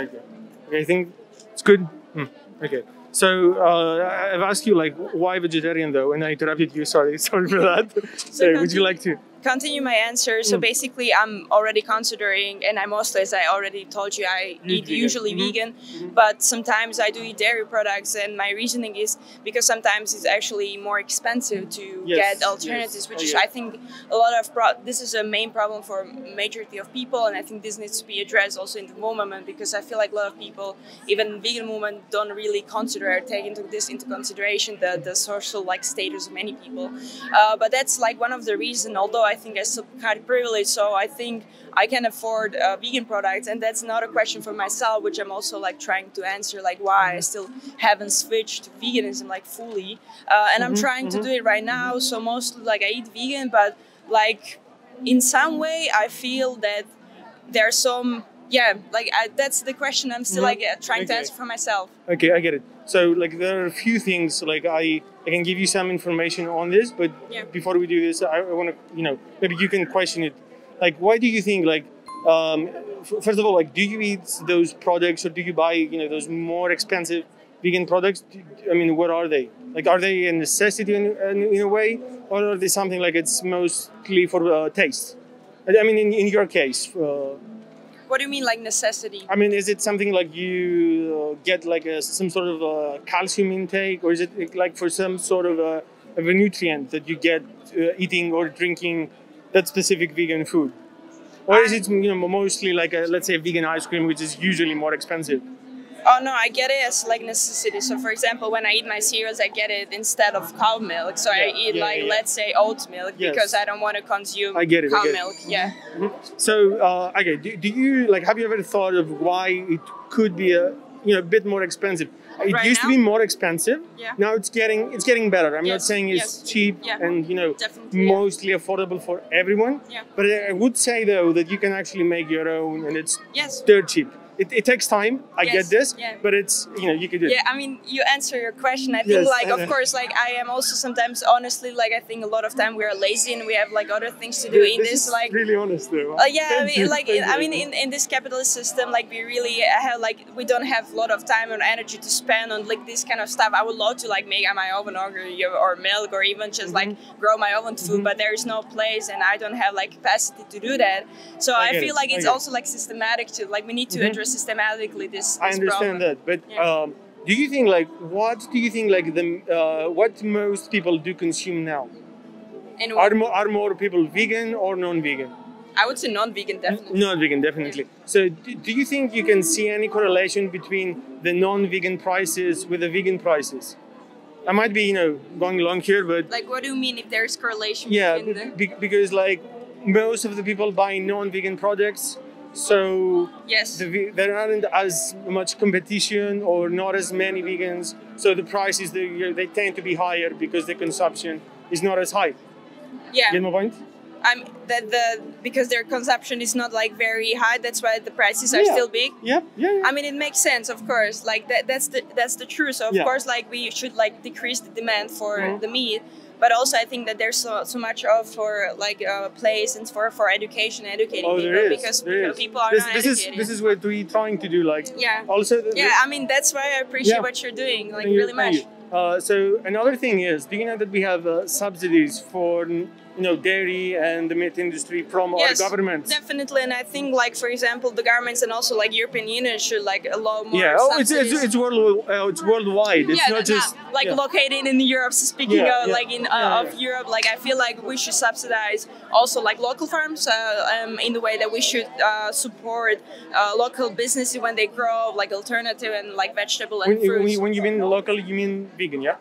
Okay. Okay, I think it's good. Okay. So I've asked you like why vegetarian though, and I interrupted you. Sorry for that. So would you like to continue my answer? So basically, I'm already considering, and I mostly, as I already told you, I eat usually vegan, but sometimes I do eat dairy products, and my reasoning is because sometimes it's actually more expensive to get alternatives, which is, I think, a lot of this is a main problem for majority of people, and I think this needs to be addressed also in the movement, because I feel like a lot of people, even vegan movement, don't really consider or take into consideration the social like status of many people. But that's like one of the reasons, although I think I'm still kind of privileged, so I think I can afford vegan products, and that's not a question for myself, which I'm also like trying to answer, like why I still haven't switched to veganism like fully, and I'm trying to do it right now. So mostly like I eat vegan, but like in some way I feel that there's some that's the question I'm still like trying to answer for myself. Okay, I get it. So like there are a few things like I can give you some information on this, but before we do this, I want to maybe you can question it. Like, why do you think like first of all, like, do you eat those products or do you buy those more expensive vegan products? I mean, what are they? Like, are they a necessity in a way, or are they something like it's mostly for taste? I mean, in your case. What do you mean, like necessity? I mean, is it something like you get like some sort of calcium intake, or is it like for some sort of a nutrient that you get eating or drinking that specific vegan food? Or is it mostly like let's say vegan ice cream, which is usually more expensive? Oh no, I get it as like necessity. So for example, when I eat my cereals, I get it instead of cow milk. So I eat let's say oat milk because I don't want to consume cow milk. Yeah. So okay, do you like have you ever thought of why it could be a bit more expensive? It used to be more expensive. Yeah. Now it's getting better. I'm not saying it's cheap and mostly affordable for everyone. Yeah. But I would say though that you can actually make your own, and it's dirt cheap. It takes time. I get this, but it's you can do it. Yeah, I mean, you answer your question. I think of course, like I am also sometimes honestly like I think a lot we are lazy and we have like other things to do in this like. Really honest though. I mean in this capitalist system, like we really have like we don't have a lot of time and energy to spend on like this kind of stuff. I would love to like make my own or milk or even just like grow my own food, but there is no place and I don't have like capacity to do that. So I feel like it's also like systematic to like we need to address systematically this I understand problem. that, but do you think like what most people do consume now? And are more people vegan or non-vegan? I would say non-vegan, definitely. Non-vegan, definitely. So do you think you can see any correlation between the non-vegan prices with the vegan prices? I might be going long here, but like what do you mean if there's correlation? Because like most of the people buy non-vegan products. So there aren't as much competition or not as many vegans. So the prices they tend to be higher because the consumption is not as high. Yeah. Get my point? Because their consumption is not like very high, that's why the prices are still big. Yeah. I mean, it makes sense, of course. Like that's the truth. So of course, like we should like decrease the demand for the meat. But also, I think that there's so much for like place and for education, educating people because people are not educated. This is what we're trying to do. Like also. I mean that's why I appreciate what you're doing, like really much. So another thing is, do you know that we have subsidies for dairy and the meat industry from our governments? Definitely, and I think like for example the governments and also like European Union should like allow more subsidies. It's worldwide. It's not just located in Europe. So speaking of like of Europe, like I feel like we should subsidize also like local farms in the way that we should support local businesses when they grow like alternative and like vegetable and fruits. When you mean local, you mean vegan, yeah?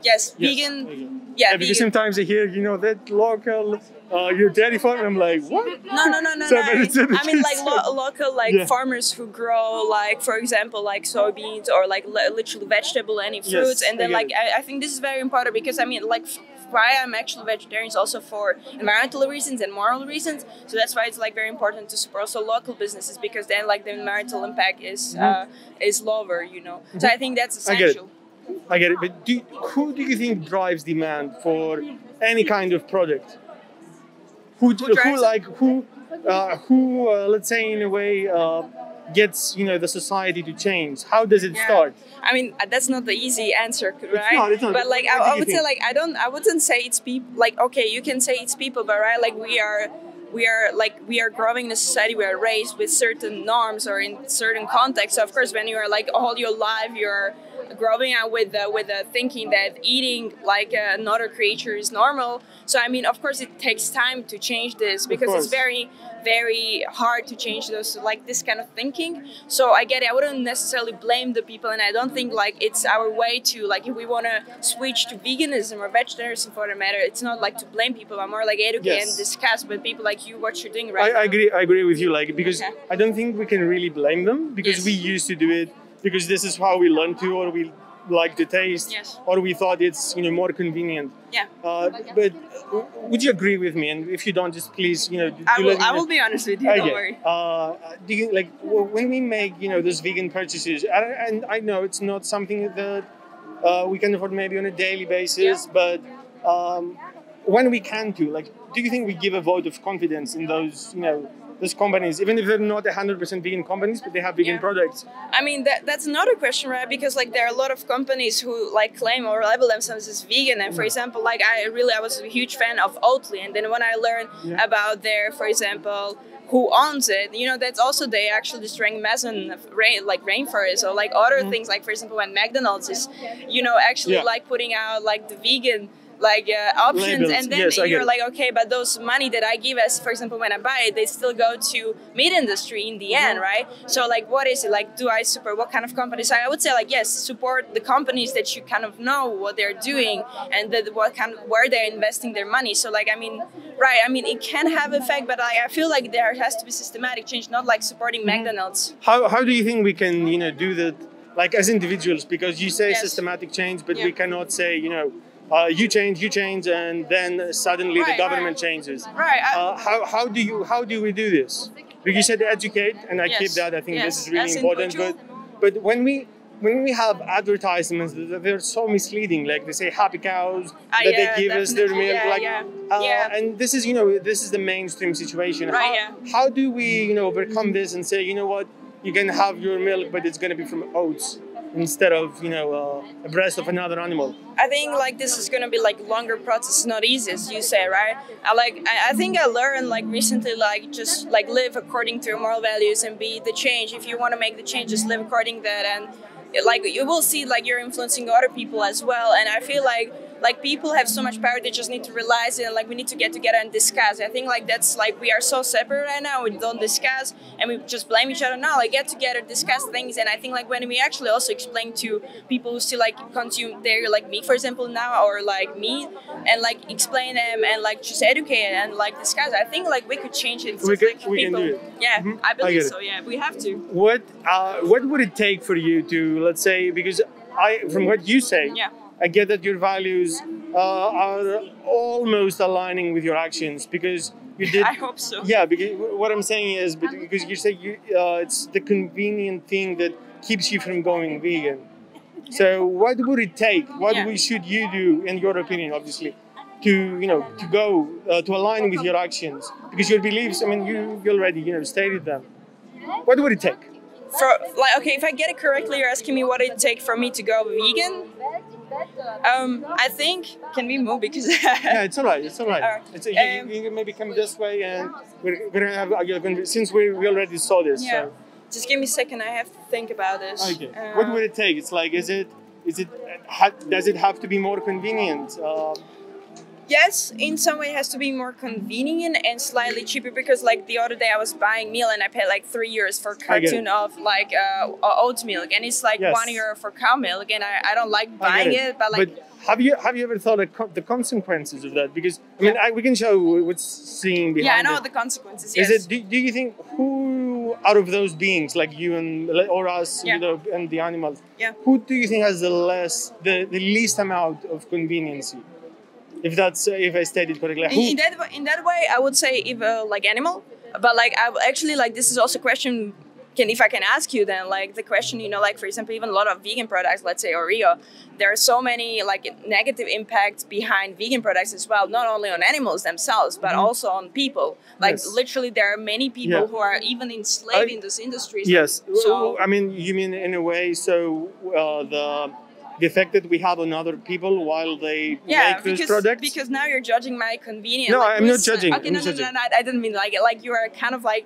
Yes, vegan. Yeah, because sometimes I hear, that local, your dairy farm. I'm like, what? No. I mean, like local, like farmers who grow, like for example, like soybeans or like literally vegetable, any fruits, and then like I think this is very important because I mean, like why I'm actually vegetarian is also for environmental reasons and moral reasons. So that's why it's like very important to support also local businesses because then like the environmental impact is lower, So I think that's essential. I get it, but who do you think drives demand for any kind of product? Who let's say in a way gets, the society to change? How does it start? I mean, that's not the easy answer, right? It's not. But like, I would say, like, I wouldn't say it's people. Like, okay, you can say it's people, but right, like we are growing in a society. We are raised with certain norms or in certain contexts. So of course, when you are like all your life, you're growing up with the thinking that eating like another creature is normal. So I mean, of course, it takes time to change this because it's very, very hard to change this kind of thinking. So I get it. I wouldn't necessarily blame the people, and I don't think like it's our way to like if we want to switch to veganism or vegetarianism for the matter. It's not like to blame people. I'm more like educate and discuss. But people like you, what you're doing right now. I agree with you. Like because I don't think we can really blame them because we used to do it because this is how we learned to, or we like to taste, or we thought it's more convenient. But would you agree with me? And if you don't, just please I will be honest with you. Don't worry. Do you like when we make those vegan purchases? And I know it's not something that we can afford maybe on a daily basis, but when we can do, like, do you think we give a vote of confidence in those those companies, even if they're not 100% vegan companies, but they have vegan products? I mean, that's another question, right? Because like there are a lot of companies who like claim or label themselves as vegan. And for example, like I was a huge fan of Oatly. And then when I learned about their, for example, who owns it, that's also they actually destroying Amazon rainforest or like other things. Like for example, when McDonald's is, actually like putting out like the vegan options, and then you're like, okay, but those money that I give as, for example, when I buy it, they still go to meat industry in the end, right? So like, what is it like? Do I support what kind of companies? I would say like, yes, support the companies that you kind of know what they're doing and where they're investing their money. So like, I mean, right? I mean, it can have effect, but I feel like there has to be systematic change, not like supporting McDonald's. How do you think we can do that, like as individuals? Because you say systematic change, but we cannot say you change, and then suddenly the government changes. Right. How do we do this? Because you said educate, and I keep that. I think this is really important. But when we have advertisements that they're so misleading, like they say happy cows, that they give us their milk, and this is this is the mainstream situation. How do we overcome this and say what, you can have your milk, but it's going to be from oats instead of a breast of another animal? I think like this is gonna be like longer process, not easy as you say, right? I think I learned like recently, like just like live according to your moral values and be the change. If you want to make the change, just live according to that, and like you will see like you're influencing other people as well. And I feel like people have so much power, they just need to realize it, and like we need to get together and discuss. I think like that's like we are so separate right now, we don't discuss and we just blame each other. Now like get together, discuss things. And I think like when we actually also explain to people who still like consume dairy, like me for example now, or like meat, and like explain them and like just educate and like discuss, I think like we could change it. We can do it. I believe so. We have to. What would it take for you to, let's say, because from what you say, I get that your values are almost aligning with your actions, because you did. I hope so. Yeah, because what I'm saying is, because you say it's the convenient thing that keeps you from going vegan. So what would it take? What should you do, in your opinion, obviously, to go to align with your actions? Because your beliefs, I mean, you already stated them. What would it take? If I get it correctly, you're asking me what it take for me to go vegan. I think, can we move, because yeah, it's all right. You can maybe come this way, and we're gonna have since we already saw this. Yeah. So. Just give me a second. I have to think about this. Okay. What would it take? It's like, does it have to be more convenient? Yes, in some way it has to be more convenient and slightly cheaper, because like the other day I was buying meal and I paid like €3 for a carton of like oat milk, and it's like €1 for cow milk, and I don't like buying it. But have you ever thought of the consequences of that? Because I mean we can show what's seen behind. Yeah, I know the consequences. Yes. Is it? Do you think who out of those beings, like you or us, and the animals, who do you think has the least amount of convenience? If I stated correctly. In that way, I would say if like animal, but like I actually like this is also a question if I can ask you then, like the question, you know, like for example, even a lot of vegan products, let's say Oreo, there are so many like negative impacts behind vegan products as well, not only on animals themselves, but also on people. Like literally there are many people who are even enslaved in those industries. Yes. Like, so, I mean, you mean in a way, so the effect that we have on other people while they make those products? Because now you're judging my convenience. No, like, I'm not judging. Okay, no, I didn't mean like it. Like you are kind of like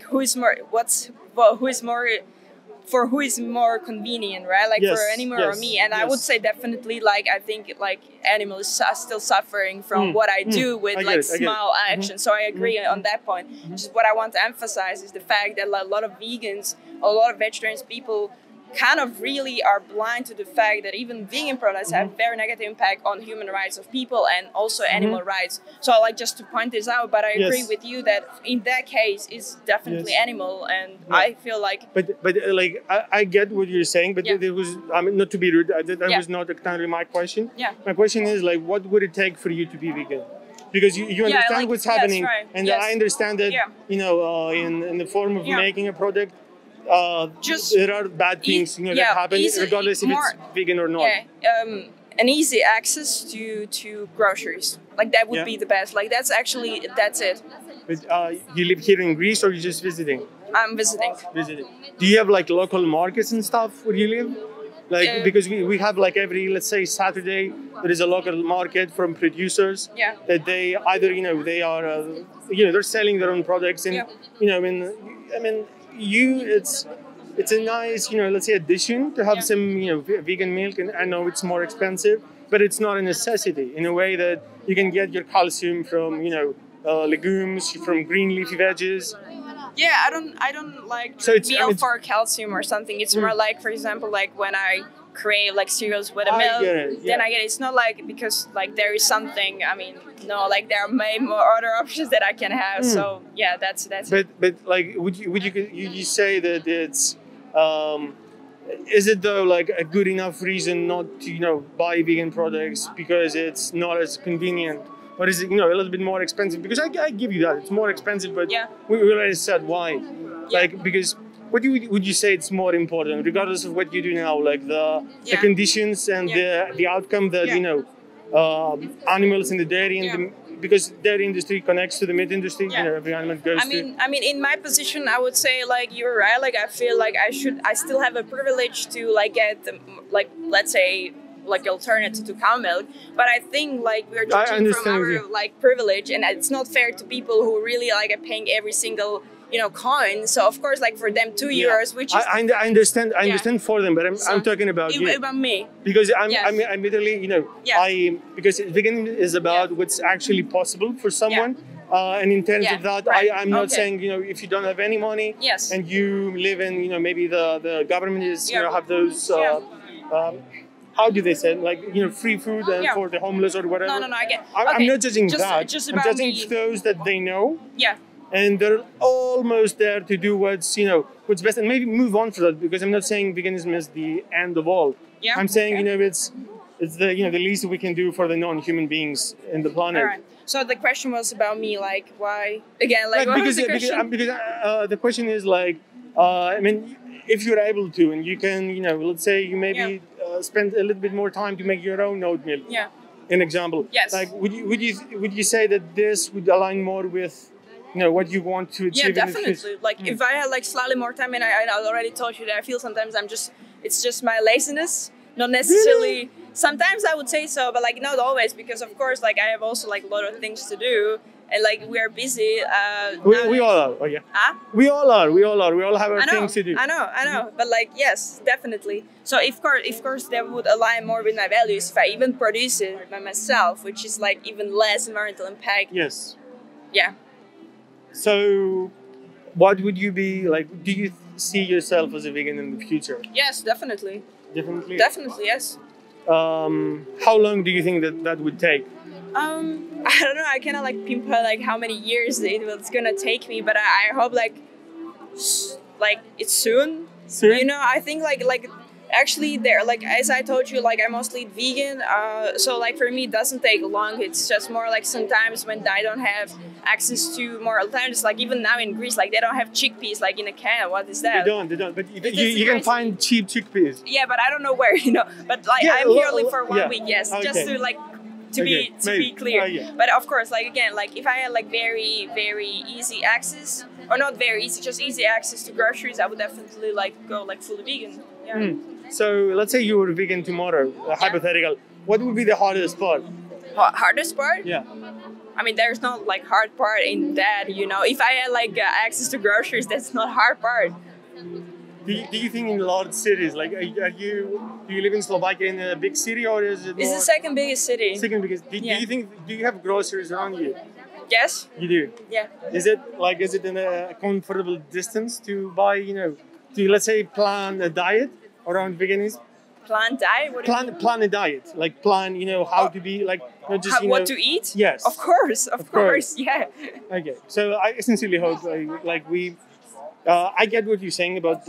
who is more who is more convenient, right? Like for animal or me. And I would say definitely like I think like animals are still suffering from what I do with like small actions. So I agree on that point. Just what I want to emphasize is the fact that a lot of vegans, a lot of vegetarians, people kind of really are blind to the fact that even vegan products have very negative impact on human rights of people and also animal rights. So I like just to point this out, but I agree with you that in that case it's definitely animal, and I feel like... But like, I get what you're saying, but it was, I mean, not to be rude, that was not exactly my question. My question is like, what would it take for you to be vegan? Because you understand like, what's happening, and I understand that, you know, in the form of making a product, there are bad things that happen regardless if it's vegan or not. An easy access to groceries, like that would be the best. Like that's it. But you live here in Greece, or you're just visiting? I'm visiting. Do you have like local markets and stuff where you live? Like because we have like every, let's say, Saturday there is a local market from producers that they either they are they're selling their own products, and I mean it's a nice let's say addition to have some vegan milk, and I know it's more expensive, but it's not a necessity in a way that you can get your calcium from legumes, from green leafy veggies. Yeah, I don't like meal for calcium or something. It's more like, for example, like when I crave like cereals with a milk, then I get it. It's not like because like there is something. I mean, no, like there are many more other options that I can have. So yeah, that's. But like, would you say that it's is it though like a good enough reason not to buy vegan products because it's not as convenient? Or is it, a little bit more expensive? Because I give you that, it's more expensive, but we already said why. Like, because what would you say it's more important, regardless of what you do now, like the conditions and the outcome that, animals in the dairy, because dairy industry connects to the meat industry, every animal goes I mean, in my position, I would say, like, you're right, like, I feel like I still have a privilege to, like, get, like, let's say, like alternative to cow milk, but I think like we're judging from our like privilege, and it's not fair to people who really like are paying every single coin. So of course, like for them €2, which is I understand for them, but I'm talking about you. About me, because I'm literally because vegan is about what's actually possible for someone. And in terms of that, I'm not saying if you don't have any money and you live in maybe the government is have those how do they say like free food for the homeless or whatever. No, I get. I'm not judging that. Just I'm judging those that they know. And they're almost there to do what's best, and maybe move on for that, because I'm not saying veganism is the end of all. I'm saying it's the the least we can do for the non-human beings in the planet. All right. So the question was about me, like why again, like what because, was the question? Because the question is like I mean, if you're able to, and you can let's say you maybe spend a little bit more time to make your own oat milk. An example. Yes. Like would you say that this would align more with what you want to achieve? Yeah, definitely. Like if I had like slightly more time, and I already told you that I feel sometimes it's just my laziness, not necessarily. Really? Sometimes I would say so, but like not always, because of course like I have also like a lot of things to do, and like we are busy. We all are. Oh yeah. Huh? We all are. We all have our things to do. I know. But like yes, definitely. So of course that would align more with my values if I even produce it by myself, which is like even less environmental impact. Yes. Yeah. So, what would you be like? Do you see yourself as a vegan in the future? Yes, definitely. Definitely. Definitely, yes. How long do you think that would take? I don't know. I cannot like pinpoint like how many years it's gonna take me, but I hope like it's soon. Soon. I think like Actually, there, like as I told you, like I mostly eat vegan. So like for me, it doesn't take long. It's just more like sometimes when I don't have access to more alternatives. Like even now in Greece, like they don't have chickpeas like in a can. What is that? They don't. But you can find cheap chickpeas. Yeah, but I don't know where. But like I'm here only for 1 week. Yes, okay. just to like. To be clear, but of course, like again, like if I had like very easy access, or not very easy, just easy access to groceries, I would definitely like go like fully vegan. Yeah. So let's say you were vegan tomorrow, hypothetical. What would be the hardest part? Hardest part? Yeah. I mean, there's no like hard part in that, If I had like access to groceries, that's not hard part. Do you think in large cities, like, do you live in Slovakia in a big city, or is it? It's the second biggest city. Second biggest. Do you have groceries around you? Yes. You do. Yeah. Is it in a comfortable distance to buy? To let's say plan a diet around veganism. Plan diet? What plan a diet, like plan. How to be like not just what to eat. Yes. Of course. Yeah. Okay. So I sincerely hope we. I get what you're saying about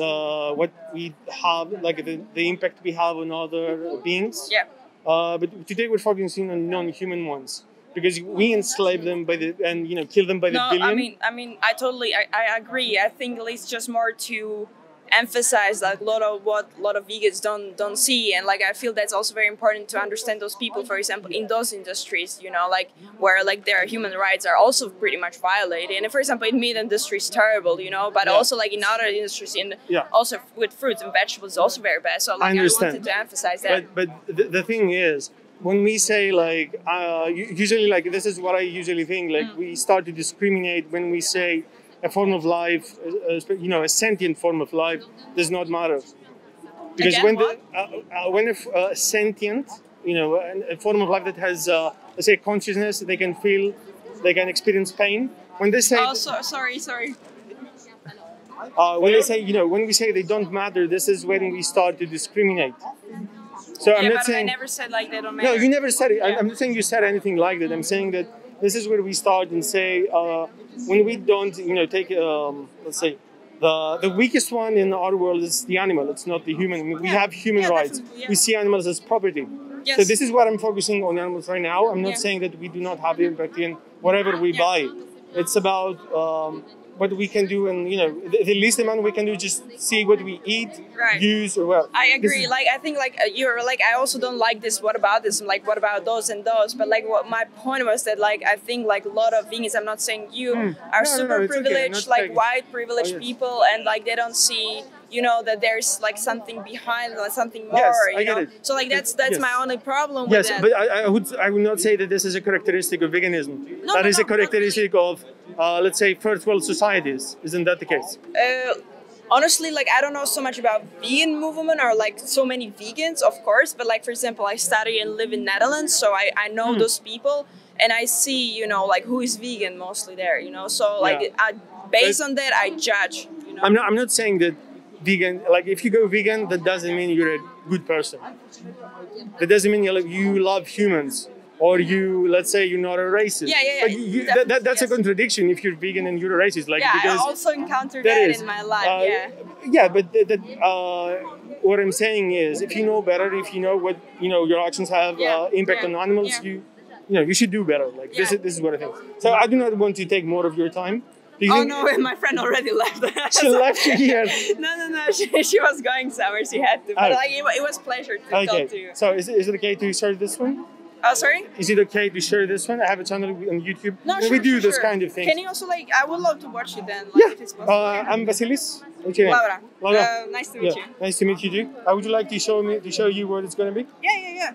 what we have, like the impact we have on other beings. Yeah. But today we're focusing on non-human ones because we enslave them and kill them by the billion. I mean, I agree. I think it's just more to emphasize like a lot of vegans don't see, and like I feel that's also very important to understand those people, for example, in those industries, like where like their human rights are also pretty much violated. And for example, in meat industry is terrible, but also like in other industries, also with fruits and vegetables, is also very bad. So like I wanted to emphasize that. But the thing is, when we say like usually like this is what I usually think, like we start to discriminate when we say a form of life, a sentient form of life does not matter. Because when a sentient, a form of life that has, let's say, consciousness, they can feel, they can experience pain. When they say, sorry. when they say, when we say they don't matter, this is when we start to discriminate. So I'm not saying I never said like they don't matter. No, you never said it. I'm not saying you said anything like that. I'm saying that this is where we start and say when we don't, take let's say the weakest one in our world is the animal. It's not the human. We have human rights. Yeah. We see animals as property. Yes. So this is what I'm focusing on animals right now. I'm not saying that we do not have impact in whatever we buy. It's about what we can do, and the least amount we can do, just see what we eat, use, or well. I agree. I think you're like I also don't like this. What about this? Like what about those and those? But like what my point was that I think like a lot of vegans, I'm not saying you are super privileged, white privileged people, and like they don't see that there's like something behind, like something more. Yes, I get it. So like that's my only problem with that. But I would not say that this is a characteristic of veganism. That is a characteristic of let's say first world societies. Isn't that the case? Honestly, I don't know so much about vegan movement or so many vegans, of course, but for example, I study and live in Netherlands, so I know those people, and I see, who is vegan mostly there, so based on that, I judge, I'm not saying that vegan, if you go vegan, that doesn't mean you're a good person. That doesn't mean you love humans. Or let's say you're not a racist. Yeah. That's a contradiction if you're vegan and you're a racist. Because I also encountered that in my life. But what I'm saying is, if you know better, if you know what your actions have impact on animals, you should do better. This is what I think. So I do not want to take more of your time. No, my friend already left. She left you here. No. She was going somewhere. She had to. But it was a pleasure to talk to you. So is it okay to share this one? Oh, sorry? Is it okay to share this one? I have a channel on YouTube. No, we do this kind of thing. Can you also I would love to watch it then. If it's possible. I'm Vasilis. What's your name? Laura. Nice to meet you. Nice to meet you too. Would you like to show you what it's going to be? Yeah.